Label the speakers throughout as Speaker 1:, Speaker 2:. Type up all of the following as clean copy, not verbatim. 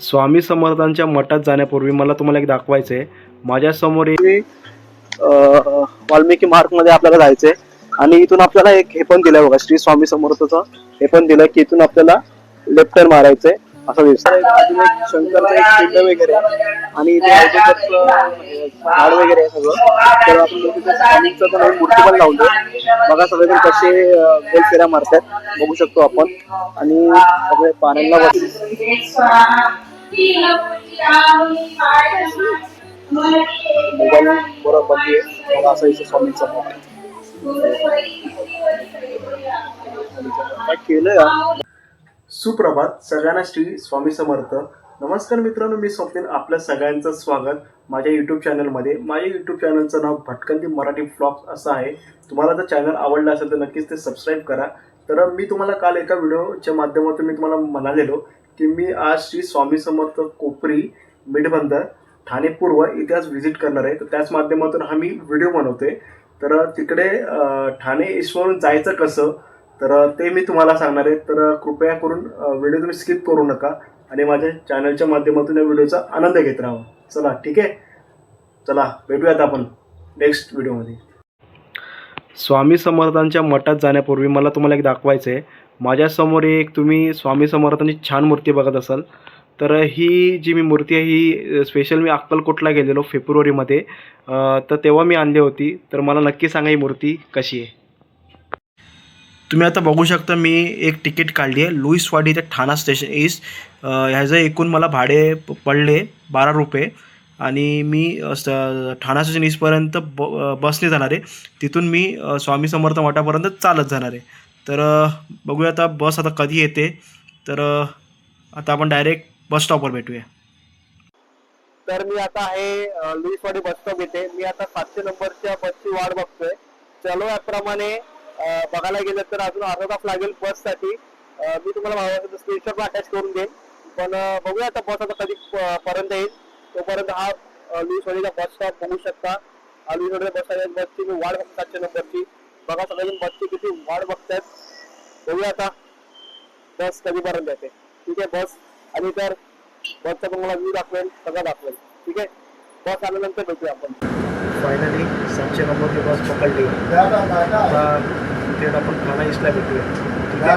Speaker 1: स्वामी समर्थांच्या मठात जाण्यापूर्वी मला तुम्हाला एक दाखवायचं आहे. माझ्यासमोर एक
Speaker 2: वाल्मिकी मार्गमध्ये आपल्याला जायचंय आणि इथून आपल्याला एक हे पण दिलंय बघा, श्री स्वामी समर्थचं हे पण दिलंय की इथून आपल्याला लेफ्ट टर्न मारायचंय असं दिसतंय. अजून एक शंकरचं एक पिंड वगैरे आहे आणि इथे झाड वगैरे आहे सगळं. तर आपण स्वामींचं पण एक मूर्ती पण लावली बघा. सगळेजण कसे गोल फेऱ्या मारतात बघू शकतो आपण आणि सगळे पाण्याला मोबाईल बरोबर बंदी आहे बघा. असं इथे स्वामींचं काय केलंय.
Speaker 1: सुप्रभात सगळ्यांना, श्री स्वामी समर्थ. नमस्कार मित्रांनो, मी स्वप्नील. आपल्या सगळ्यांचं स्वागत माझ्या यूट्यूब चॅनलमध्ये. माझ्या यूट्यूब चॅनलचं नाव भटकंती मराठी व्लॉग्स असं आहे. तुम्हाला जर चॅनल आवडलं असेल तर नक्कीच ते सबस्क्राईब करा. तर मी तुम्हाला काल एका व्हिडिओच्या माध्यमातून मी तुम्हाला म्हणालेलो की मी आज श्री स्वामी समर्थ कोपरी मिठबंदर ठाणे पूर्व इथे आज व्हिजिट करणार आहे. तर त्याच माध्यमातून हा मी व्हिडिओ बनवतोय. तर तिकडे ठाणे ईस्टवरून जायचं कसं तर ते मी तुम्हाला सांगणार आहे. तर कृपया करून व्हिडिओ तुम्ही स्किप करू नका आणि माझ्या चॅनलच्या माध्यमातून या व्हिडिओचा आनंद घेत राहा. चला ठीक आहे, चला भेटूयात आपण नेक्स्ट व्हिडिओमध्ये. स्वामी समर्थांच्या मठात जाण्यापूर्वी मला तुम्हाला एक दाखवायचं आहे. माझ्यासमोर एक तुम्ही स्वामी समर्थांची छान मूर्ती बघत असाल. तर ही जी मी मूर्ती आहे ही स्पेशल मी अक्कलकोटला गेलेलो फेब्रुवारीमध्ये. तर तेव्हा मी आणली होती. तर मला नक्की सांगा ही मूर्ती कशी आहे. तुम्ही आता बघू शकता मी एक तिकीट काढली आहे लुईसवाडी ते ठाणा स्टेशन ईस्ट. ह्याचं एकूण मला भाडे पडले 12 रुपये आणि मी ठाणा स्टेशन ईस्टपर्यंत बसने जाणार आहे. तिथून मी स्वामी समर्थ मठापर्यंत चालत जाणार आहे. तर बघूया आता बस आता कधी येते. तर आता आपण डायरेक्ट बस स्टॉपवर भेटूया.
Speaker 2: तर मी आता आहे लुईसवाडी बस स्टॉप येते. मी आता 700 नंबरच्या बसची वाट बघतोय. चलो याप्रमाणे बघायला गेलं तर अजून अर्धा तास लागेल बससाठी. मी तुम्हाला स्क्रीनशॉट अटॅच करून देईन. पण बघूया आता बस आता कधी पर्यंत येईल. तोपर्यंत हा लुईसवाडीचा बस स्टॉप बघू शकता. लुईसवाडीच्या बसची मी वाट बघतो 700 नंबरची. बघा सगळेजण बसची किती वाट बघतात. बघूया आता बस कधीपर्यंत येते. ठीक आहे, बस आणि तर बसचा तुम्हाला व्ह्यू दाखवेल, सगळं दाखवेल. ठीक आहे, बस आल्यानंतर भेटूया आपण.
Speaker 1: फायनली 700 नंबरची बस पकडली. आता थेट आपण ठाणा ईस्टला भेटूया. ठीक आहे.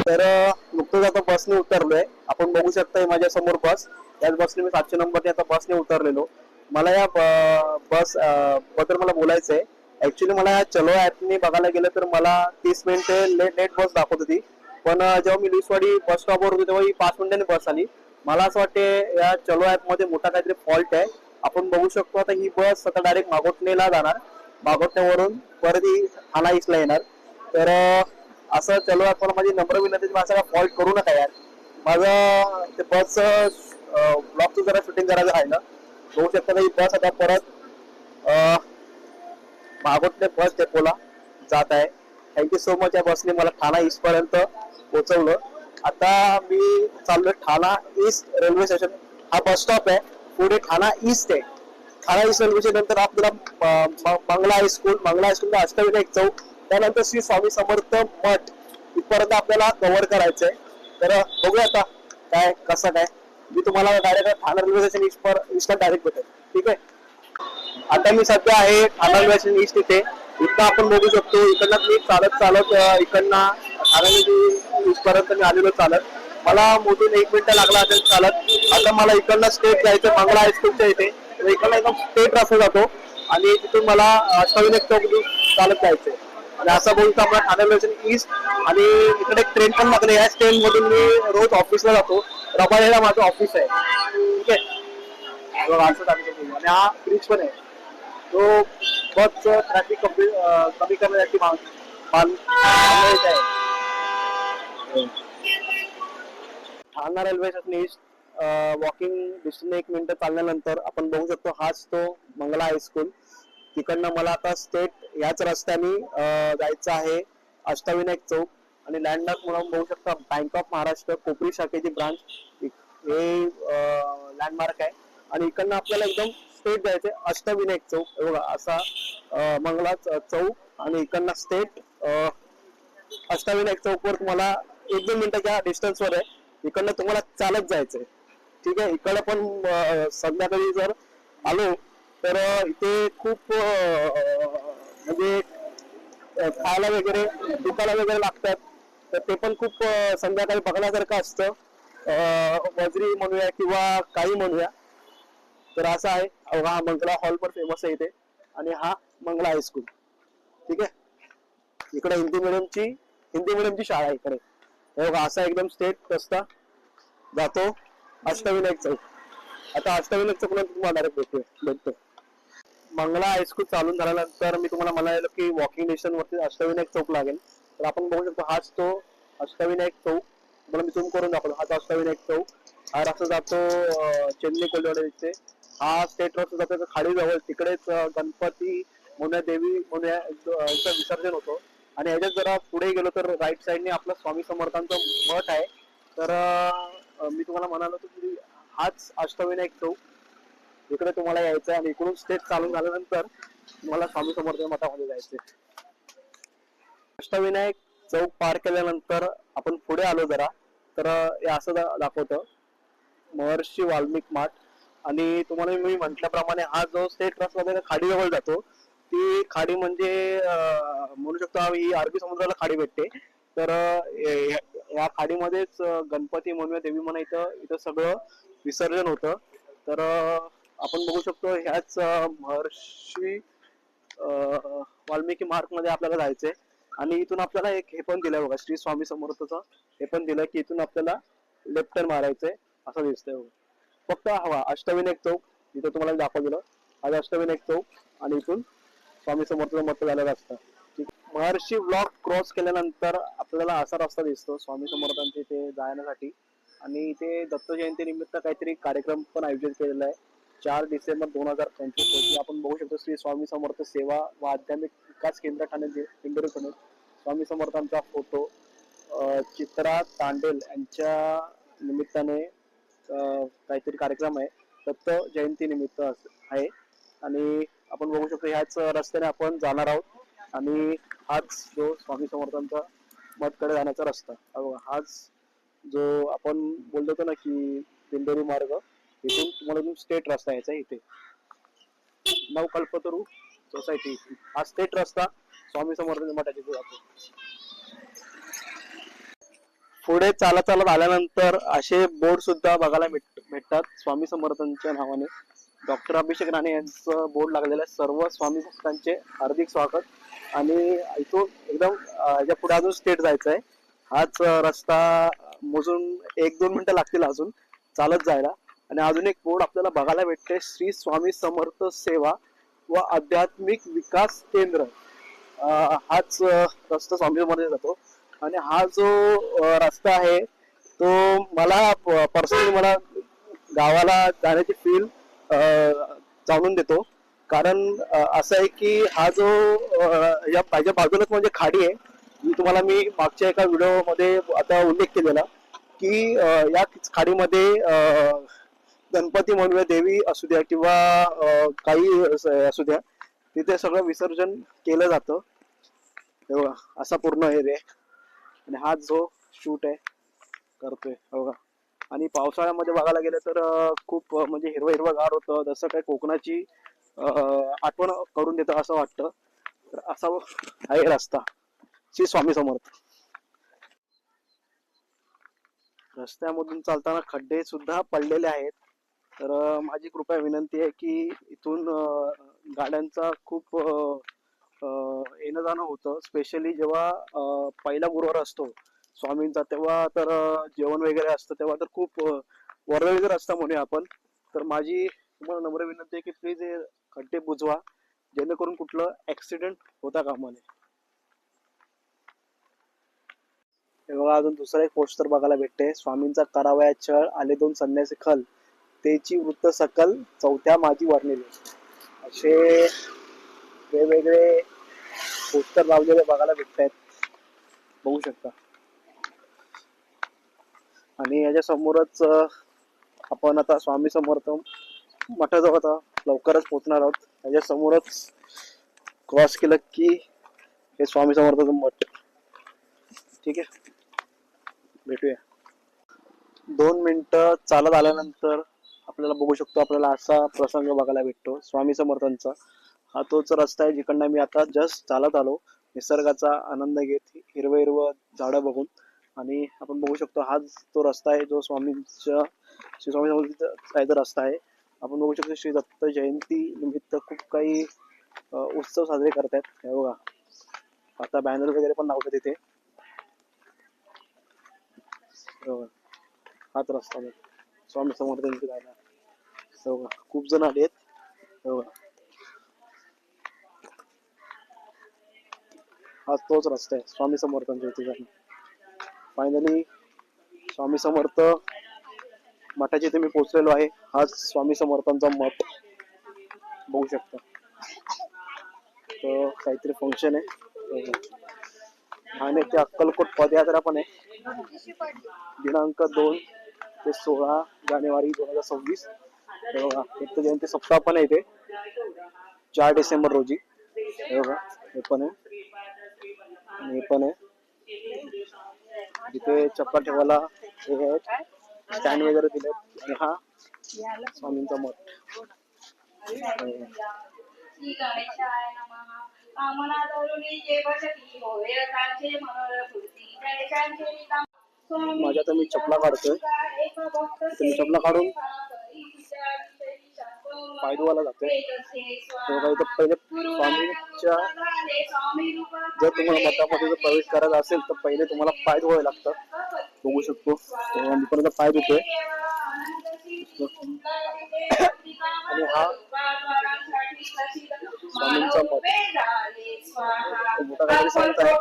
Speaker 2: तर नुकतंच आता बसने उतरलोय. आपण बघू शकता माझ्या समोर बस. याच बसने मी 700 नंबरने आता बसने उतरलेलो. मला या बस बद्दल मला बोलायचं आहे. ऍक्च्युली मला या चलो ऍपने बघायला गेलं तर मला 30 मिनिटे लेट बस दाखवत होती. पण जेव्हा मी लुईसवाडी बस स्टॉपवर होतो तेव्हा ही 5 मिनिटांनी बस आली. मला असं वाटते या चलो ऍप मध्ये मोठा काहीतरी फॉल्ट आहे. आपण बघू शकतो आता ही बस आता डायरेक्ट मागोटणेला जाणार. मागोटण्यावरून परत ही ठाणा ईस्टला येणार. तर असं चलो ऍप मला माझी नम्र विनंती, माझा काय फॉल्ट करू नका यार. माझं ते बस ब्लॉगचं जरा शूटिंग करायचं आहे ना. बघू शकता ही बस आता परत मागोटणे बस डेपोला जात आहे. Thank you so much. या बसने मला ठाणा ईस्ट पर्यंत पोहोचवलं. आता मी चाललोय ठाणा ईस्ट रेल्वे स्टेशन. हा बस स्टॉप आहे. पुढे ठाणा ईस्ट आहे. ठाणा ईस्ट रेल्वे स्टेशन नंतर आपल्याला मंगला हायस्कूल, मंगला हायस्कूल अष्टविनायक चौक, त्यानंतर श्री स्वामी समर्थ मठ इथपर्यंत आपल्याला कव्हर करायचंय. तर बघूया आता काय कसं काय. मी तुम्हाला डायरेक्ट ठाणा रेल्वे स्टेशन ईस्टला डायरेक्ट भेटेल. ठीक आहे. आता मी सध्या आहे ठाणा रेल्वे स्टेशन ईस्ट इथे. इथं आपण बघू शकतो इकडनं मी चालत चालत इकडनं ठाणा इथपर्यंत मी आलेलो चालत. मला मोजून 1 मिनिट लागला असेल चालत. आता मला इकडनं स्टेट जायचं मंगळा हायस्कूलच्या इथे. इकडनं एकदम स्टेट रस्ता जातो आणि तिथून मला अष्टविनायक चौक चालत जायचंय. आणि असं बोलतो आपण ठाणे रेल्वे स्टेशन ईस्ट. आणि इकडे एक ट्रेन पण लागली. या ट्रेन मधून मी रोज ऑफिसला जातो. रबाळेला माझं ऑफिस आहे. ठीक आहे. आणि हा ब्रिज पण आहे. तो बस ट्रॅफिक कमी करण्यासाठी आहे. Thane railway station east walking distance 1 minute चालल्यानंतर आपण बघू शकतो हाच तो मंगला हायस्कूल. तिकडनं मला आता स्टेट याच रस्त्याने जायचं आहे अष्टविनायक चौक. आणि लँडमार्क म्हणून बघू शकता बँक ऑफ महाराष्ट्र कोपरी शाखेची ब्रांच हे लँडमार्क आहे. आणि इकडनं आपल्याला एकदम स्टेट जायचंय अष्टविनायक चौक. बघा असा मंगला चौक आणि इकडनं स्टेट अष्टविनायक चौक वर तुम्हाला 1-2 मिनिटाच्या डिस्टन्स वर आहे. इकडनं तुम्हाला चालत जायचंय. ठीक आहे. इकडे पण संध्याकाळी जर आलो तर इथे खूप म्हणजे खायला वगैरे दुकानं वगैरे लागतात. तर ते पण खूप संध्याकाळी बघण्यासारखं असतं. वजरी म्हणूया किंवा काही म्हणूया. तर असं आहे. हा मंगला हॉल पण फेमस आहे इथे. आणि हा मंगला हायस्कूल. ठीक आहे. इकडे हिंदी मिडियमची शाळा आहे इकडे. असा एकदम स्टेट रस्ता जातो अष्टविनायक चौक. आता अष्टविनायक चौक तुम्हाला डायरेक्ट भेटतो. मंगला हायस्कूल चालून झाल्यानंतर मी तुम्हाला म्हणालो की वॉकिंग डिस्टन्स वरती अष्टविनायक चौक लागेल. तर आपण बघू शकतो हाच तो अष्टविनायक चौक. मला मी झूम करून दाखवतो. हाच अष्टविनायक चौक. हा रस्ता जातो चेन्नई कोल्हापूर. हा स्टेट रस्ता जातो खाडीजवळ. तिकडेच गणपती मोन्या देवी मोन्या यांचं विसर्जन होतं. आणि ह्याच्यात जरा पुढे गेलो तर राईट साईडने आपलं स्वामी समर्थांचं मठ आहे. तर मी तुम्हाला म्हणालो की हाच अष्टविनायक चौक. इकडे तुम्हाला यायचं आणि इकडून स्टेट चालू झाल्यानंतर तुम्हाला स्वामी समर्थ मठामध्ये जायचंय. अष्टविनायक चौक पार केल्यानंतर आपण पुढे आलो जरा तर हे असं दाखवतं महर्षी वाल्मिक माठ. आणि तुम्हाला मी म्हटल्याप्रमाणे हा जो स्टेट रस्ता खाडीजवळ जातो. ती खाडी म्हणजे म्हणू शकतो ही अरबी समुद्राला खाडी भेटते. तर या खाडीमध्येच गणपती म्हणूया देवी म्हणा इथं सगळं विसर्जन होतं. तर आपण बघू शकतो ह्याच महर्षी वाल्मिकी मार्ग मध्ये आपल्याला जायचंय. आणि इथून आपल्याला एक हे पण दिलंय बघा श्री स्वामी समर्थचं हे पण दिलंय की इथून आपल्याला लेफ्ट टर्न मारायचंय असं दिसतंय बघा. फक्त हवा अष्टविनायक चौक इथं तुम्हाला दाखवलेलं. आज अष्टविनायक चौक आणि इथून स्वामी समर्थचं मठ झालेलं असतं. महर्षी ब्लॉक क्रॉस केल्यानंतर आपल्याला असा रस्ता दिसतो स्वामी समर्थांचे इथे जाण्यासाठी. आणि इथे दत्त जयंती निमित्त काहीतरी कार्यक्रम पण आयोजित केलेला आहे 4 डिसेंबर 2025 रोजी. आपण बघू शकतो श्री स्वामी समर्थ सेवा व आध्यात्मिक विकास केंद्र ठाणे पिंपरी पुणे. स्वामी समर्थांचा फोटो चित्रा तांडेल यांच्या निमित्ताने काहीतरी कार्यक्रम आहे दत्त जयंती निमित्त आहे. आणि आपण बघू शकतो ह्याच रस्त्याने आपण जाणार आहोत. आणि हाच जो स्वामी समर्थांचा मठकडे जाण्याचा रस्ता. हाच जो आपण बोलतो ना की दिंडोरी मार्ग इथून तुम्हाला स्टेट रस्ता यायचा इथे नवकल्पतरू सोसायटी. हा स्टेट रस्ता स्वामी समर्थ मठाच्या जातो. पुढे चालत आल्यानंतर असे बोर्ड सुद्धा बघायला भेटतात स्वामी समर्थांच्या नावाने. डॉक्टर अभिषेक राणे यांचं बोर्ड लागलेलं आहे. सर्व स्वामी भक्तांचे हार्दिक स्वागत. आणि इथून एकदम याच्या पुढे अजून स्टेट जायचं आहे. हाच रस्ता मोजून 1-2 मिनिटं लागतील अजून चालत जायला. आणि अजून एक बोर्ड आपल्याला बघायला भेटते श्री स्वामी समर्थ सेवा व आध्यात्मिक विकास केंद्र. हाच रस्ता स्वामी मध्ये जातो. आणि हा जो रस्ता आहे तो मला पर्सनली मला गावाला जाण्याची फील जाणून देतो. कारण असं आहे की हा जो माझ्या बाजूलाच म्हणजे खाडी आहे. मी तुम्हाला मागच्या एका व्हिडिओ मध्ये आता उल्लेख केलेला की या खाडीमध्ये गणपती म्हणूया, देवी असू द्या किंवा काही असू द्या, तिथे सगळं विसर्जन केलं जातं. हे बघा, असा पूर्ण एरिया आहे. आणि हा जो शूट आहे करतोय बघा. आणि पावसाळ्यामध्ये बघायला गेलं तर खूप म्हणजे हिरवं हिरवं गार होतं, जसं काही कोकणाची आठवण करून देतं असं वाटतं. तर असा आहे रस्ता. श्री स्वामी समर्थ. रस्त्यामधून चालताना खड्डे सुद्धा पडलेले आहेत. तर माझी कृपया विनंती आहे की इथून गाड्यांचा खूप येणं जाणं होतं. स्पेशली जेव्हा पहिला गुरुवार असतो स्वामींचा, तेव्हा तर जेवण वगैरे असतं, तेव्हा तर खूप वर्दळीचा रस्ता म्हणूया आपण. तर माझी तुम्हाला नम्र विनंती आहे की प्लीज हे खड्डे बुजवा, जेणेकरून कुठलं ऍक्सिडेंट होता कामा नये. हे बघा, अजून दुसरा एक पोस्टर बघायला भेटते. स्वामींचा करावया छळ, आले दोन संन्यासी खल, तेची वृत्त सकल, चौथ्या माझी वर्णिले. असे वेगवेगळे पोस्टर लावलेले बघायला भेटत आहेत, बघू शकता. आणि याच्या समोरच आपण आता स्वामी समर्थ मठाजवळ आता लवकरच पोहोचणार आहोत. याच्या समोरच क्रॉस केलं की हे स्वामी समर्थाचं मठ. ठीक आहे, भेटूया. 2 मिनिटं चालत आल्यानंतर आपल्याला बघू शकतो, आपल्याला असा प्रसंग बघायला भेटतो स्वामी समर्थांचा. हा तोच रस्ता आहे जिकडनं मी आता जस्ट चालत आलो, निसर्गाचा आनंद घेत, हिरवं हिरवं झाडं बघून. आणि आपण बघू शकतो हाच तो रस्ता आहे जो स्वामींच्या श्री स्वामी समर्थांचा रस्ता आहे. आपण बघू शकतो श्री दत्त जयंती निमित्त खूप काही उत्सव साजरे करतात. हे बघा, आता बॅनर वगैरे पण लावतात तिथे. हाच रस्ता स्वामी समर्थांची जायला. बघा, खूप जण आलेत. बघा, हा तोच रस्ता आहे स्वामी समर्थांच्या इथे जाणं. फायनली स्वामी समर्थ मठाच्या इथे मी पोहोचलेलो आहे. हाच स्वामी समर्थांचा मठ, बघू शकता. तर काहीतरी फंक्शन आहे आणि ते अक्कलकोट पदयात्रा पण आहे, दिनांक 2 ते 16 जानेवारी 2026. बघा, दत्त जयंती सप्ताह पण आहे इथे 4 डिसेंबर रोजी. बघा, हे पण आहे आणि हे पण आहे. जिथे चप्पल ठेवायला हे आहेत, स्टँड वगैरे दिले. आणि हा स्वामींचा मठ. माझ्या तर मी चपला काढतोय, मी चपला काढून पाय धुवायला जातोय. तेव्हा इथं पहिले स्वामींच्या, जर तुम्हाला मठामध्ये जर प्रवेश करायचा असेल तर पहिले तुम्हाला पाय धुवावे लागतात, बघू शकतो. तेव्हा मी पण पाय धुतोय. आणि हा स्वामींचा मठ. मोठा काहीतरी सांगत आहे.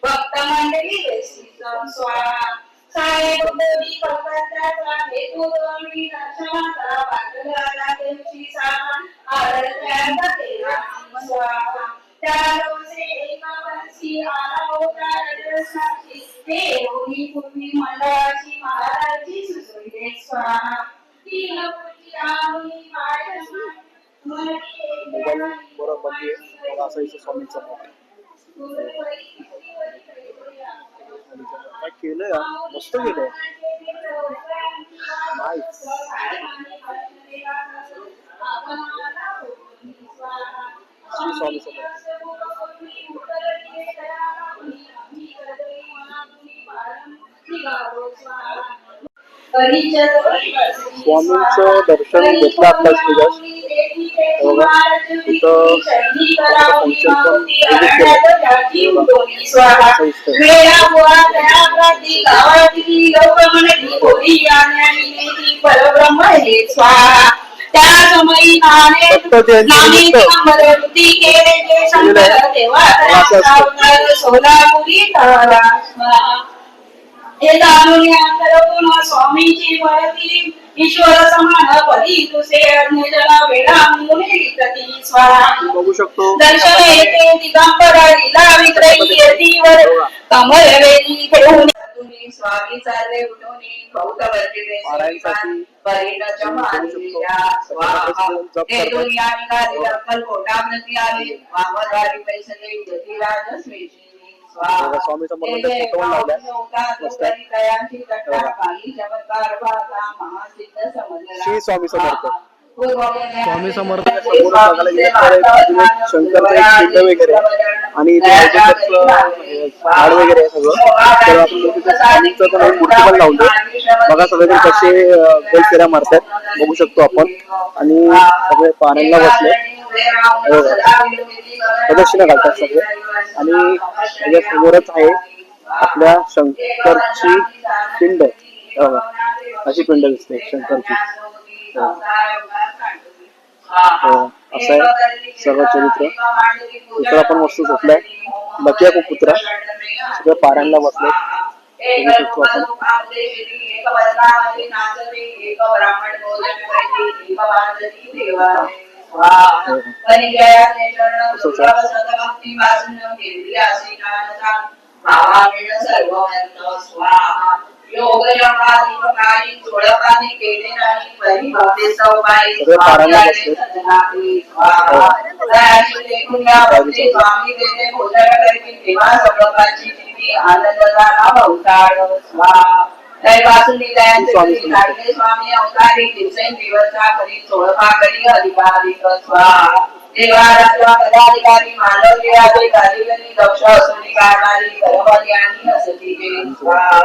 Speaker 3: भक्त मंडळी स्वाहा मंडळाची महाराजी सुचविले स्वाहा.
Speaker 2: मोबाईल बरोबर बंदी आहे, मला असं इथं स्वामींचा मठ. काय केलंय, मस्त केलंय. नाईस. श्री स्वामी समर्थ. स्वामींचं दर्शन घेतलं आताच मी जस्ट. बघा, तिथं फंक्शन पण
Speaker 3: हे जाणून या सर्व स्वामींची वरती ईश्वर समान पदी तुसे अन्यजना वेळा मुनी विकती स्वाहा
Speaker 2: बघू शकतो
Speaker 3: दर्शन येते दिगंबरा लीला विक्रयी यतीवर कमल वेदी घेऊन तुम्ही स्वामी चालले उठवणी बहुत वर्धिले
Speaker 2: पारायणसाठी
Speaker 3: परिण चमालिया स्वाहा हे दुनिया निघाली अक्कल कोटामती आली वामदारी पैसले यती राजस्वेची
Speaker 2: बघा, स्वामी समर्थांचा फोटो पण लावलाय. मस्त आहे. श्री स्वामी समर्थ. स्वामी समर्थ समोर बघायला गेलं तर अजून एक शंकरचा एक पिंड वगैरे आहे. आणि इथे झाड वगैरे आहे सगळं. तर आपण बघू शकतो स्वामींचं पण एक मूर्ती पण लावली. बघा सगळेजण कसे गोल फेऱ्या मारतात बघू शकतो आपण. आणि सगळे पारायणला बसले प्रदक्षिणा घालतात सगळे. आणि त्याच्या समोरच आहे आपल्या शंकरची पिंड. अशी पिंड दिसते शंकरची. असं आहे सर्व चरित्र. इकडं पण मस्त झोपलाय बकिया खूप कुत्रा. सगळे पारायणला बसले बघू शकतो आपण. सगळे पारायणला बसले.
Speaker 3: स्वामी अवतारी दिवसें दिवसा करी सोळपा करी अधिकाधिक स्वाहा देवाराजा पदाधिकारी मानव अधिकारी दक्ष असुरी काढणारी करमली आणि हसती स्वाहा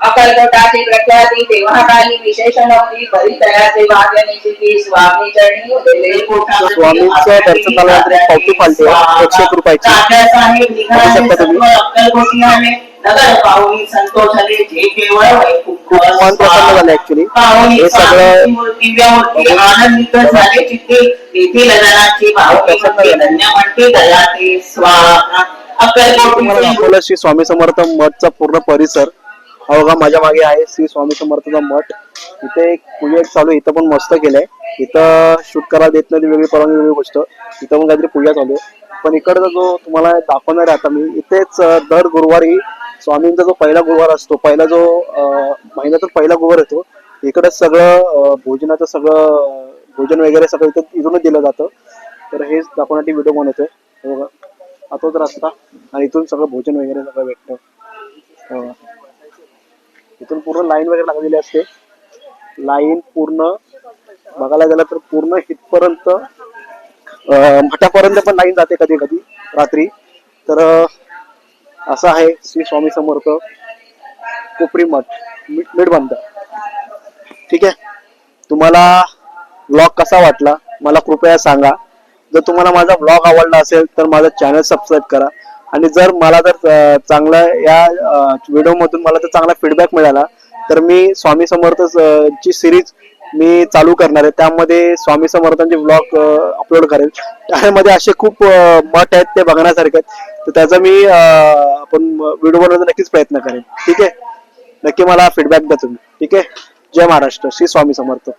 Speaker 3: अकल्पटाची प्रख्याती देवाकाली विशेषण होती परिचयाचे भाग्य निश्चिती स्वामी चरणी उदले
Speaker 2: स्वामींचं दर्शन झाल्यानंतर एक पावती पालटी आहे 101 रुपयाची. बघू शकता तुम्ही.
Speaker 3: अक्कलकोटी नगर पाहुणी संतोषले जे केवळ
Speaker 2: खूप मन प्रसन्न झालं ऍक्च्युली. हे सगळं
Speaker 3: आनंदित झाले चित्ते तेथील जनाची भावनी धन्य म्हणते दयाते स्वाहा
Speaker 2: तुम्हाला दाखवलं श्री स्वामी समर्थ मठचा पूर्ण परिसर. हा बघा माझ्या मागे आहे श्री स्वामी समर्थचा मठ. इथे एक पूजा चालू आहे. इथं पण मस्त केलंय. इथं शूट करायला देत नाही वेगळी परवानगी वेगळी गोष्ट. इथं पण काहीतरी पूजा चालू आहे. पण इकडचा जो तुम्हाला दाखवणार आहे आता मी इथेच दर गुरुवारी स्वामींचा जो पहिला गुरुवार असतो पहिला जो महिन्यातून पहिला गुरुवार येतो इकडे सगळं भोजनाचं सगळं भोजन वगैरे सगळं इथूनच दिलं जातं. तर हेच दाखवण्यासाठी व्हिडिओ बनवतोय. बघा हा तोच रस्ता आणि इथून सगळं भोजन वगैरे सगळं भेटतं. इथून पूर्ण लाईन वगैरे लागलेली असते. लाईन पूर्ण बघायला गेलं तर पूर्ण इथपर्यंत मठापर्यंत पण लाईन जाते कधी कधी रात्री. तर असं आहे श्री स्वामी समर्थ कोपरी मठ मिठबंध. ठीक आहे. तुम्हाला ब्लॉग कसा वाटला मला कृपया सांगा. जर तुम्हाला माझा ब्लॉग आवडला असेल तर माझं चॅनल सबस्क्राईब करा. आणि जर मला जर चांगला या व्हिडिओ मधून मला जर चांगला फीडबॅक मिळाला तर मी स्वामी समर्थ ची सिरीज मी चालू करणार आहे. त्यामध्ये स्वामी समर्थांचे ब्लॉग अपलोड करेल. त्यामध्ये असे खूप मठ आहेत ते बघण्यासारखे आहेत. तर त्याचा मी आपण व्हिडिओ बनवण्याचा नक्कीच प्रयत्न करेन. ठीक आहे. नक्की मला फीडबॅक द्या तुम्ही. ठीक आहे. जय महाराष्ट्र. श्री स्वामी समर्थ.